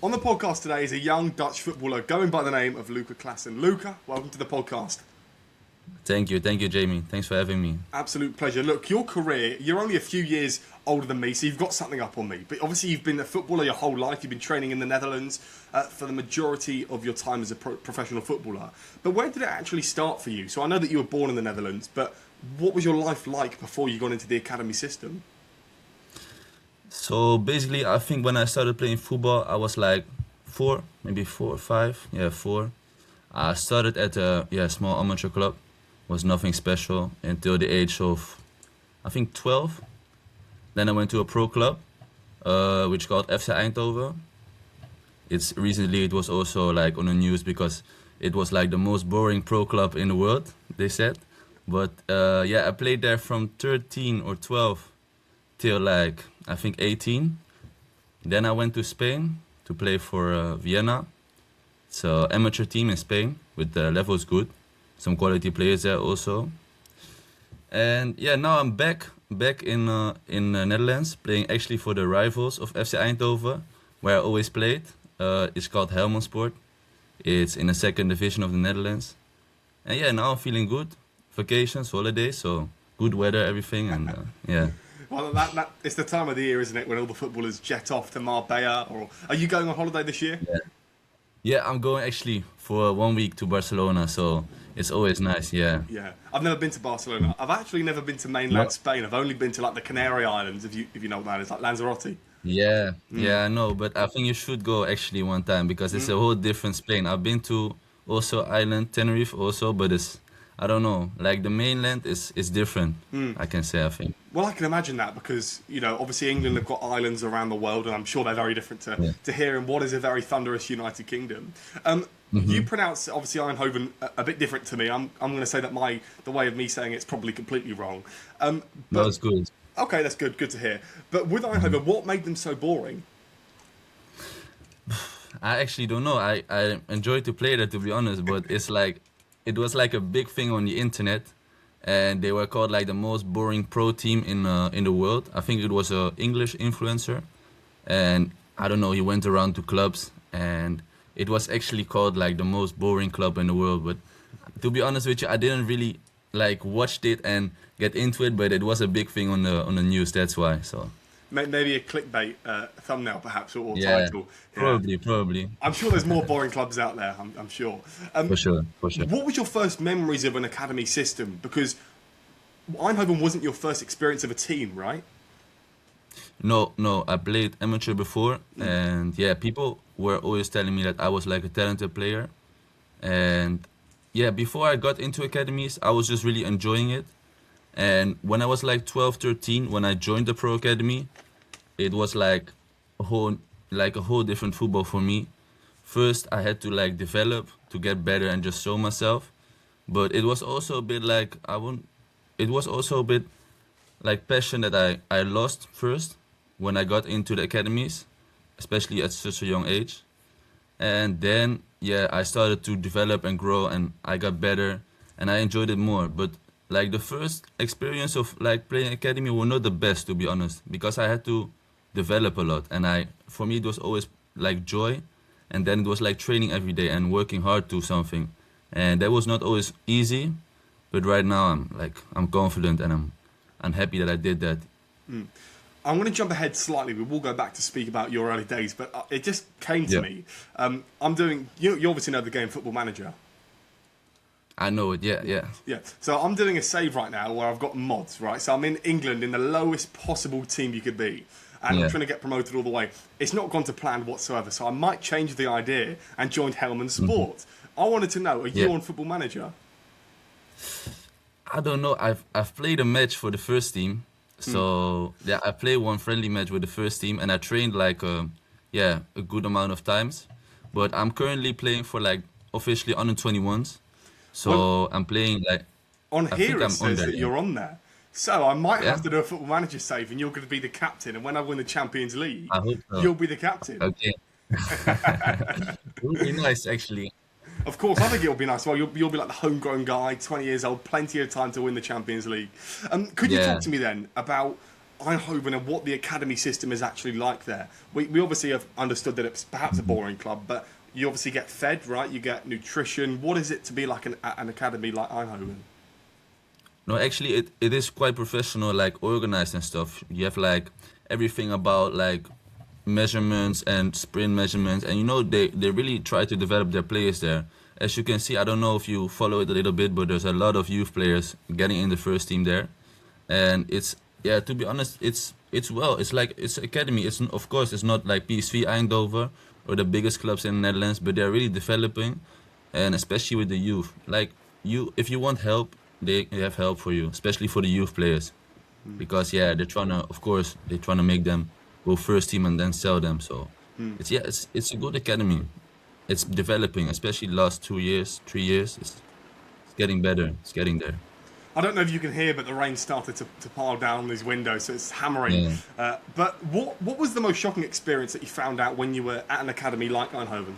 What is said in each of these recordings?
On the podcast today is a young Dutch footballer going by the name of Luca Claassen. Luca, welcome to the podcast. Thank you, Jamie. Thanks for having me. Absolute pleasure. Look, your career, you're only a few years older than me, so you've got something up on me. But obviously you've been a footballer your whole life. You've been training in the Netherlands for the majority of your time as a professional footballer. But where did it actually start for you? So I know that you were born in the Netherlands, but what was your life like before you got into the academy system? So basically, I think when I started playing football, I was like 4, maybe 4 or 5. Yeah, 4. I started at a small amateur club. Was nothing special until the age of, I think, 12. Then I went to a pro club, which called VV Eindhoven. It was also like on the news because it was like the most boring pro club in the world, they said. But I played there from 13 or 12 till like, I think 18. Then I went to Spain to play for Vienna. It's an amateur team in Spain with the levels good. Some quality players there also. And now I'm back in the Netherlands, playing actually for the rivals of VV Eindhoven, where I always played. It's called Helmond Sport. It's in the 2nd division of the Netherlands. And now I'm feeling good. Vacations, holidays, so good weather, everything, and Well, that it's the time of the year, isn't it, when all the footballers jet off to Marbella? Or are you going on holiday this year? Yeah, I'm going actually for 1 week to Barcelona, so it's always nice. Yeah. I've never been to Barcelona. I've actually never been to mainland Spain. I've only been to like the Canary Islands, if you know what that is, like Lanzarote. Yeah, I know, but I think you should go actually one time because it's a whole different Spain. I've been to also island Tenerife also, but I don't know, like the mainland is different. I can say, I think. Well, I can imagine that because, obviously England have got islands around the world and I'm sure they're very different to here in what is a very thunderous United Kingdom. You pronounce, obviously, Eindhoven a bit different to me. I'm going to say that the way of me saying it's probably completely wrong. But, no, it's good. Okay, that's good. Good to hear. But with Eindhoven, what made them so boring? I actually don't know. I enjoy to play there, to be honest, but it was like a big thing on the internet. And they were called like the most boring pro team in the world. I think it was an English influencer, and I don't know. He went around to clubs, and it was actually called like the most boring club in the world. But to be honest with you, I didn't really like watched it and get into it. But it was a big thing on the news. That's why. So maybe a clickbait thumbnail, perhaps, or title. Probably. I'm sure there's more boring clubs out there. I'm sure. For sure. What was your first memories of an academy system? Because Eindhoven wasn't your first experience of a team, right? No. I played amateur before, and people were always telling me that I was like a talented player. And before I got into academies, I was just really enjoying it. And when I was like 12, 13, when I joined the pro academy, it was like a whole different football for me. First, I had to like develop to get better and just show myself. But it was also a bit like passion that I lost first when I got into the academies, especially at such a young age. And then I started to develop and grow, and I got better, and I enjoyed it more. But like the first experience of like playing academy were not the best, to be honest, because I had to develop a lot, and for me it was always like joy, and then it was like training every day and working hard to something, and that was not always easy. But right now I'm confident and I'm happy that I did that. I'm going to jump ahead slightly. We will go back to speak about your early days, but it just came to me. You obviously know the game Football Manager. I know it, yeah. So I'm doing a save right now where I've got mods, right? So I'm in England in the lowest possible team you could be. And I'm trying to get promoted all the way. It's not gone to plan whatsoever. So I might change the idea and join Helmond Sport. I wanted to know, are you on Football Manager? I don't know. I've played a match for the first team. So I played one friendly match with the first team, and I trained like a good amount of times. But I'm currently playing for like officially under 21s. So I'm playing like on here. It says that you're on there. So I might have to do a Football Manager save, and you're going to be the captain. And when I win the Champions League, I hope so. You'll be the captain. Okay. It would be nice, actually. Of course, I think it'll be nice. Well, you'll be like the homegrown guy, 20 years old, plenty of time to win the Champions League. Could you talk to me then about Eindhoven and what the academy system is actually like there. We obviously have understood that it's perhaps a boring club, but you obviously get fed, right? You get nutrition. What is it to be like an academy like Eindhoven? No, actually, it is quite professional, like organized and stuff. You have like everything about like measurements and sprint measurements, and you know they really try to develop their players there. As you can see, I don't know if you follow it a little bit, but there's a lot of youth players getting in the first team there, and it's yeah. To be honest, it's well, it's like it's academy. It's of course it's not like PSV Eindhoven or the biggest clubs in the Netherlands, but they're really developing, and especially with the youth. Like you, if you want help, they have help for you, especially for the youth players, because yeah, they're trying to, of course, they're trying to make them go first team and then sell them. So it's yeah, it's a good academy. It's developing, especially the last 2 years, 3 years. It's getting better. It's getting there. I don't know if you can hear, but the rain started to pile down on these windows, so it's hammering. Yeah. But what was the most shocking experience that you found out when you were at an academy like Eindhoven?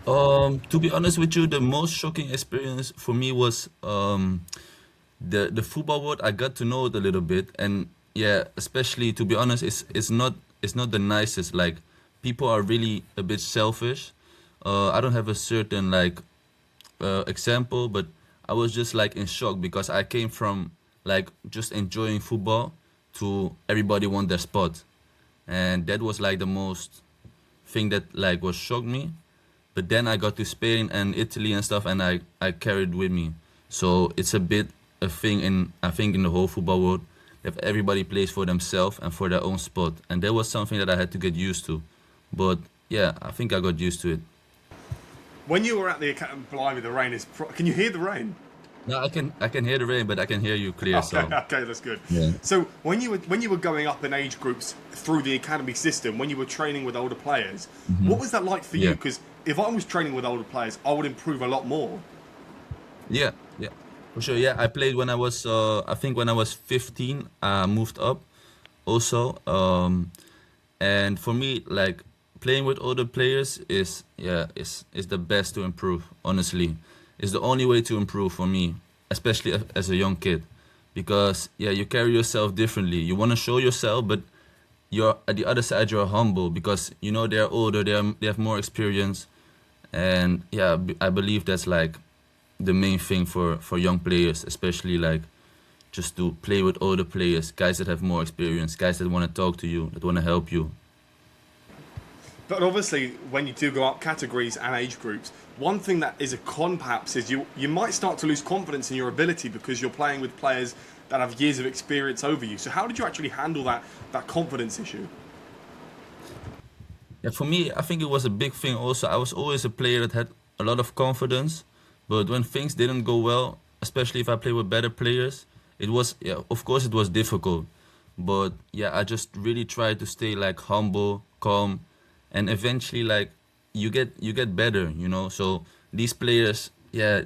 To be honest with you, the most shocking experience for me was the football world. I got to know it a little bit, and yeah, especially to be honest, it's not the nicest. Like people are really a bit selfish. I don't have a certain like example, but I was just like in shock because I came from like just enjoying football to everybody want their spot, and that was like the most thing that like was shocked me. But then I got to Spain and Italy and stuff, and I carried with me. So it's a bit a thing in I think in the whole football world that everybody plays for themselves and for their own spot, and that was something that I had to get used to. But yeah, I think I got used to it. When you were at the academy, blimey, the rain is. Can you hear the rain? No, I can hear the rain, but I can hear you clear. Okay, So okay, that's good. yeah. So when you were going up in age groups through the academy system, when you were training with older players, what was that like for you? Yeah. Because if I was training with older players, I would improve a lot more. Yeah, yeah, for sure. Yeah, I played when I was, I think when I was 15, I moved up also. And for me, like playing with other players is, yeah, is the best to improve. Honestly, it's the only way to improve for me, especially as a young kid, because yeah, you carry yourself differently. You want to show yourself, but you're at the other side. You're humble because you know they're older, they have more experience, and yeah, I believe that's like the main thing for young players, especially like just to play with older players, guys that have more experience, guys that want to talk to you, that want to help you. But obviously, when you do go up categories and age groups, one thing that is a con perhaps is you might start to lose confidence in your ability because you're playing with players that have years of experience over you. So how did you actually handle that confidence issue? Yeah, for me, I think it was a big thing also. I was always a player that had a lot of confidence, but when things didn't go well, especially if I play with better players, it was, yeah, of course it was difficult. But yeah, I just really tried to stay like humble, calm, and eventually like you get better, you know. So these players, yeah,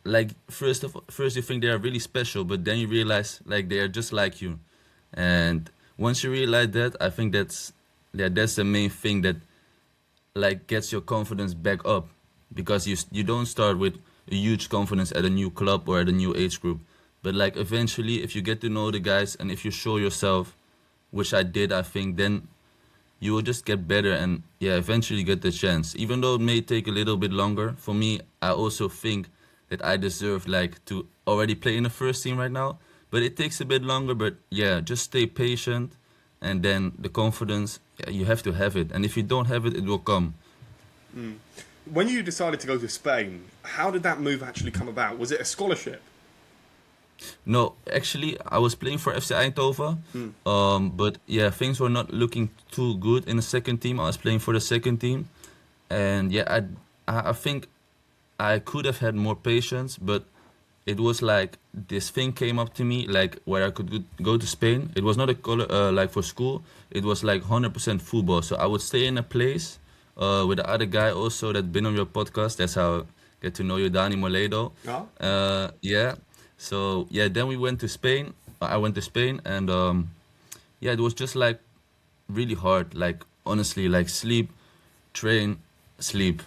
like first you think they are really special, but then you realize like they are just like you. And once you realize that, I think that's the main thing that like gets your confidence back up, because you don't start with a huge confidence at a new club or at a new age group, but like eventually if you get to know the guys and if you show yourself, which I did, I think then you will just get better and yeah, eventually get the chance, even though it may take a little bit longer. For me, I also think that I deserve like to already play in the first team right now, but it takes a bit longer. But yeah, just stay patient, and then the confidence, yeah, you have to have it, and if you don't have it, it will come. When you decided to go to Spain, how did that move actually come about? Was it a scholarship? No, actually, I was playing for FC Eindhoven, but yeah, things were not looking too good in the second team. I was playing for the second team, and yeah, I think I could have had more patience, but it was like this thing came up to me, like where I could go to Spain. It was not like for school. It was like 100% football. So I would stay in a place with the other guy also that been on your podcast. That's how I get to know you, Dani Moledo. Oh. Yeah. So yeah, then we went to Spain. I went to Spain, and yeah, it was just like really hard. Like honestly, like sleep, train, sleep,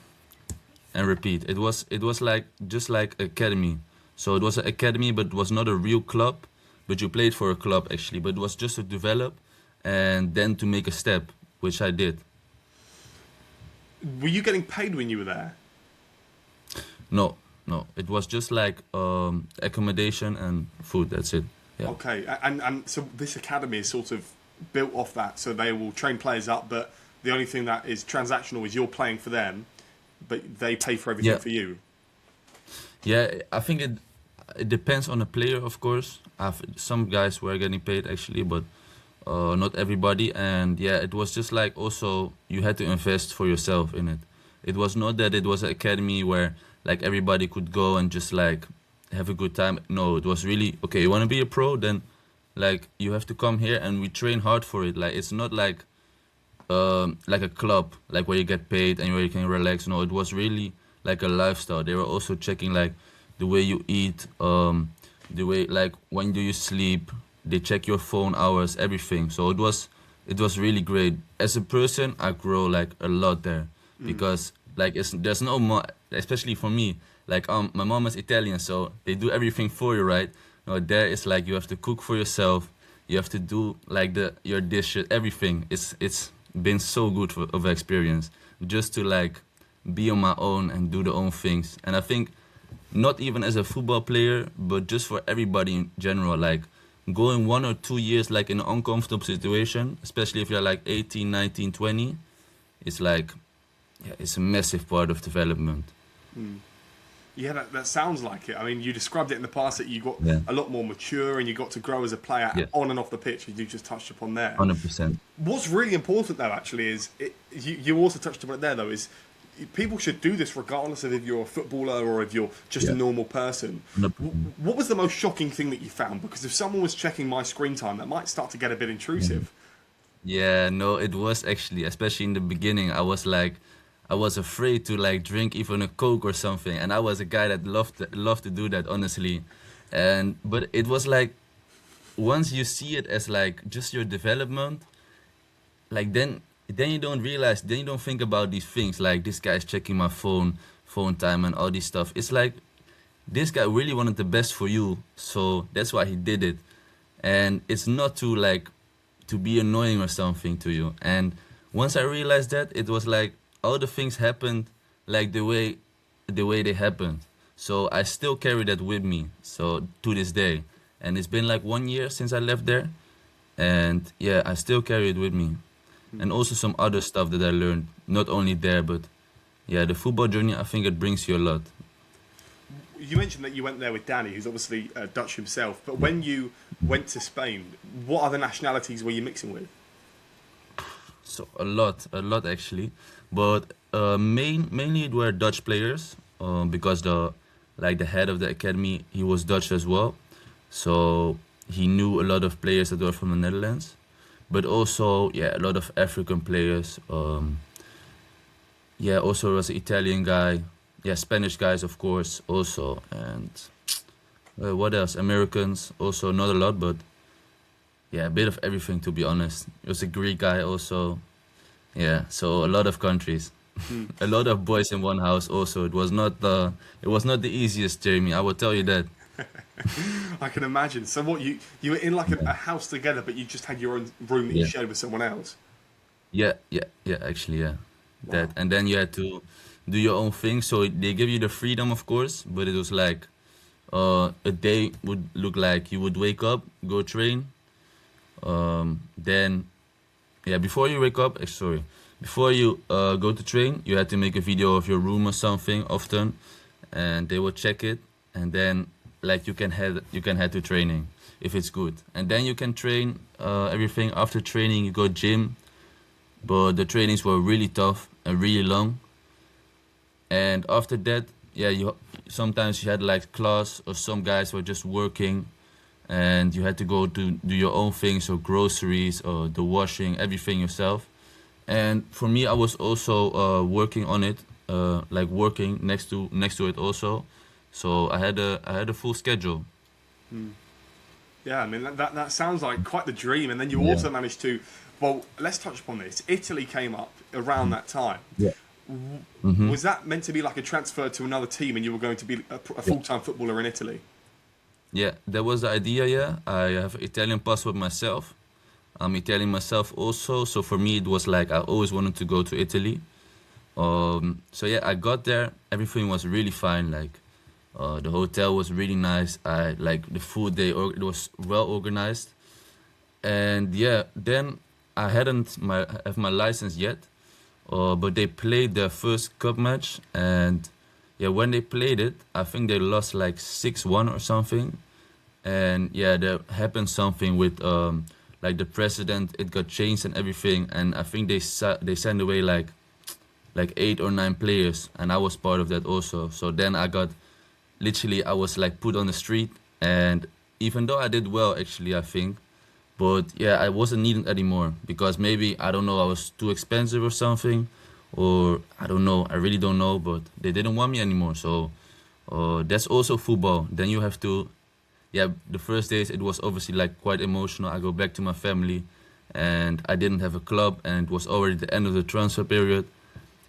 and repeat. It was like just like academy. So it was an academy, but it was not a real club. but you played for a club actually. But it was just to develop and then to make a step, which I did. Were you getting paid when you were there? No, no, it was just like accommodation and food. That's it. Yeah. Okay, and so this academy is sort of built off that, so they will train players up, but the only thing that is transactional is you're playing for them, but they pay for everything for you. Yeah, I think it depends on the player, of course. Some guys were getting paid actually, but not everybody. And yeah, it was just like also you had to invest for yourself in it. It was not that it was an academy where like everybody could go and just like have a good time. No, it was really okay. You want to be a pro, then like you have to come here and we train hard for it. Like it's not like a club like where you get paid and where you can relax. No, it was really like a lifestyle. They were also checking like the way you eat, the way like when do you sleep. They check your phone hours, everything. So it was really great. As a person, I grow like a lot there because like there's no more, especially for me. Like my mom is Italian, so they do everything for you, right? No, there it's like you have to cook for yourself. You have to do like your dishes, everything. It's been so good of an experience just to like be on my own and do the own things. And I think not even as a football player, but just for everybody in general, like going 1 or 2 years like in an uncomfortable situation, especially if you're like 18, 19, 20, it's like, yeah, it's a massive part of development. Yeah, that sounds like it. I mean, you described it in the past that you got a lot more mature and you got to grow as a player on and off the pitch, as you just touched upon there. 100%. What's really important, though, actually, is you also touched upon it there, though, is people should do this regardless of if you're a footballer or if you're just a normal person. 100%. What was the most shocking thing that you found? Because if someone was checking my screen time, that might start to get a bit intrusive. Yeah, no, it was actually, especially in the beginning, I was afraid to like drink even a Coke or something, and I was a guy that loved to do that, honestly. But it was like once you see it as like just your development, like then you don't realize, then you don't think about these things like this guy's checking my phone time and all this stuff. It's like this guy really wanted the best for you, so that's why he did it. And it's not to be annoying or something to you. And once I realized that, it was like all the things happened like the way they happened. So I still carry that with me, so to this day. And it's been like 1 year since I left there, and yeah, I still carry it with me. And also some other stuff that I learned, not only there, but yeah, the football journey, I think it brings you a lot. You mentioned that you went there with Danny, who's obviously Dutch himself, but when you went to Spain, what other nationalities were you mixing with? So a lot actually, but mainly it were Dutch players, because the head of the academy, he was Dutch as well, so he knew a lot of players that were from the Netherlands, but also a lot of African players. Also was an Italian guy, Spanish guys of course also, and what else? Americans also, not a lot, but a bit of everything, to be honest. It was a Greek guy also. Yeah, so a lot of countries. A lot of boys in one house also. It was not the easiest, Jamie, I will tell you that. I can imagine. So what, you were in like a house together, but you just had your own room that you shared with someone else? Actually. Wow. That, and then you had to do your own thing, so they give you the freedom, of course, but it was like a day would look like you would wake up, go train, then before you wake up, before you go to train, you had to make a video of your room or something often, and they will check it, and then like you can head to training if it's good, and then you can train everything. After training, you go gym, but the trainings were really tough and really long. And after that, sometimes you had like class, or some guys were just working, and you had to go to do your own things, or groceries, or the washing, everything yourself. And for me, I was also working on it, working next to it also. So I had a full schedule. Yeah, I mean that sounds like quite the dream. And then you also managed to, well, let's touch upon this. Italy came up around that time. Yeah. Was that meant to be like a transfer to another team, and you were going to be a full-time footballer in Italy? Yeah, that was the idea. Yeah, I have Italian passport myself. I'm Italian myself also, so for me it was like I always wanted to go to Italy. So yeah, I got there. Everything was really fine. Like, the hotel was really nice. I like the food. It was well organized. And yeah, then I hadn't have my license yet. But they played their first cup match, and yeah, when they played it, I think they lost like 6-1 or something. And yeah, there happened something with like the president. It got changed and everything, and I think they sent away like 8 or 9 players, and I was part of that also. So then I was like put on the street, and even though I did well actually, I think, but yeah, I wasn't needed anymore because maybe I don't know, I was too expensive or something, or I don't know, I really don't know, but they didn't want me anymore. So that's also football. Then you have to, yeah, the first days it was obviously like quite emotional. I go back to my family, and I didn't have a club, and it was already the end of the transfer period,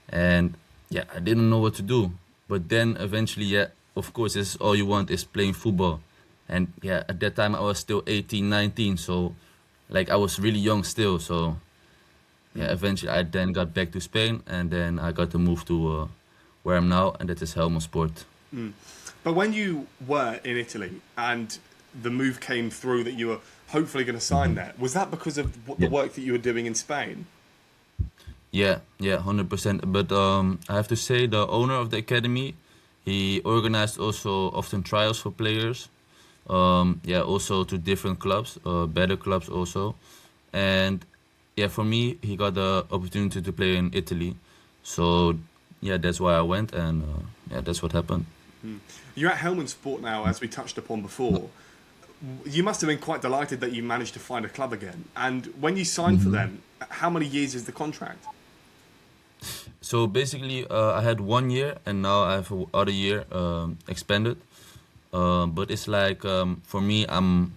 and yeah, I didn't know what to do. But then eventually, yeah, of course, this is all you want is playing football. And yeah, at that time I was still 18, 19, so like I was really young still. So yeah, eventually I then got back to Spain, and then I got to move to where I'm now, and that is Helmond Sport. But when you were in Italy and the move came through that you were hopefully going to sign there, was that because of the Yeah. work that you were doing in Spain? Yeah, yeah, 100%. But I have to say, the owner of the academy, he organized also often trials for players. Yeah, also to different clubs, better clubs also. And yeah, for me, he got the opportunity to play in Italy. So yeah, that's why I went, and yeah, that's what happened. You're at Helmond Sport now, as we touched upon before. You must have been quite delighted that you managed to find a club again. And when you signed for them, how many years is the contract? So basically, I had 1 year, and now I have a other year expanded. But it's like, for me, I'm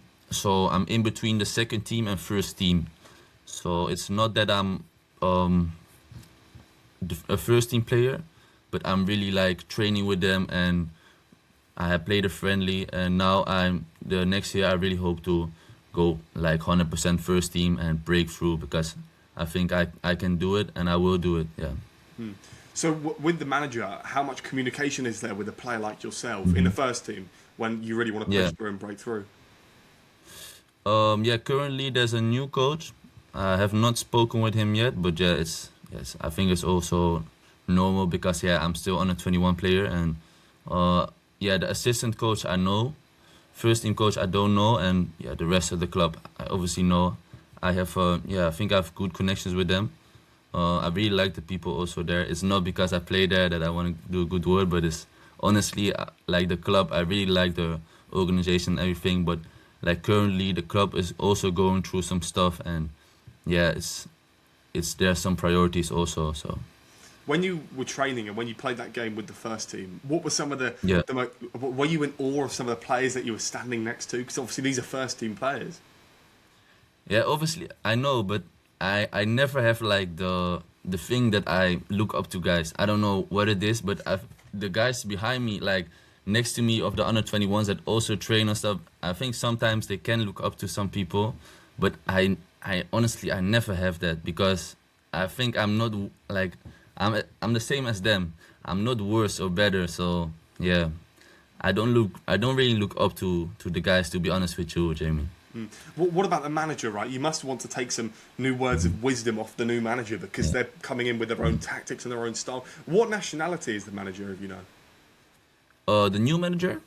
in between the second team and first team. So it's not that I'm um, a first team player, but I'm really like training with them, and I have played a friendly, and now the next year I really hope to go like 100% first team and break through, because I think I can do it, and I will do it. Yeah. So with the manager, how much communication is there with a player like yourself in the first team when you really want to push Yeah. through and break through? Yeah. Currently, there's a new coach. I have not spoken with him yet, but yeah, it's yes. I think it's also normal because yeah, I'm still on a 21 player, and uh, yeah, the assistant coach I know, first team coach I don't know, and yeah, the rest of the club I obviously know. I have yeah, I think I have good connections with them. I really like the people also there. It's not because I play there that I want to do a good word, but it's honestly, like the club. I really like the organization and everything. But like currently, the club is also going through some stuff, and yeah, it's there are some priorities also. So When you were training and when you played that game with the first team, what were some of yeah, were you in awe of some of the players that you were standing next to? Because obviously these are first team players. yeah. Obviously, I know, but I never have like the thing that I look up to guys. I don't know what it is, but the guys behind me, like next to me of the under 21s that also train and stuff, I think sometimes they can look up to some people, but I honestly I never have that, because I think I'm not like I'm the same as them. I'm not worse or better, so yeah. I don't really look up to the guys, to be honest with you, Jamie. What about the manager, right? You must want to take some new words of wisdom off the new manager because they're coming in with their own tactics and their own style. What nationality is the manager, if you know? The new manager,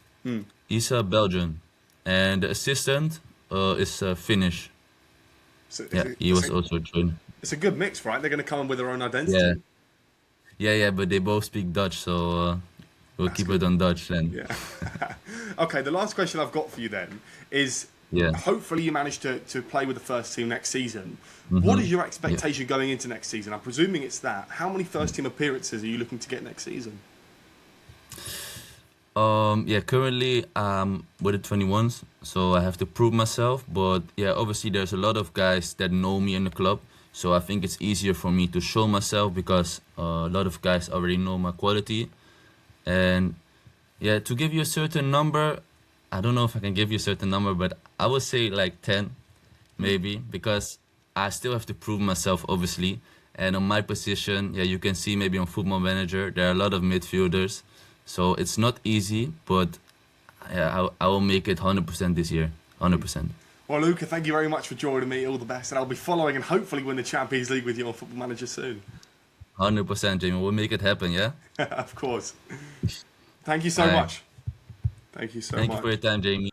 he's a Belgian, and the assistant is Finnish. So Yeah, he was also trained. it's a good mix, right? They're going to come in with their own Yeah, identity. yeah, but they both speak Dutch, so we'll That's keep good. it on Dutch then. Yeah. Okay, the last question I've got for you then is Yeah. hopefully you manage to play with the first team next season. What is your expectation going into next season? I'm presuming it's that. How many first team appearances are you looking to get next season? Yeah, currently with the 21s, so I have to prove myself. But yeah, obviously there's a lot of guys that know me in the club, so I think it's easier for me to show myself because a lot of guys already know my quality. And yeah, to give you a certain number, I don't know if I can give you a certain number, but I would say like 10, maybe, because I still have to prove myself, obviously. And on my position, yeah, you can see maybe on Football Manager, there are a lot of midfielders. So it's not easy, but yeah, I will make it 100% this year. 100%. Well, Luca, thank you very much for joining me. All the best. And I'll be following and hopefully win the Champions League with you on Football Manager soon. 100%, Jamie. We'll make it happen, yeah? Of course. Thank you so All right. much. Thank you so Thank much. you for your time, Jamie.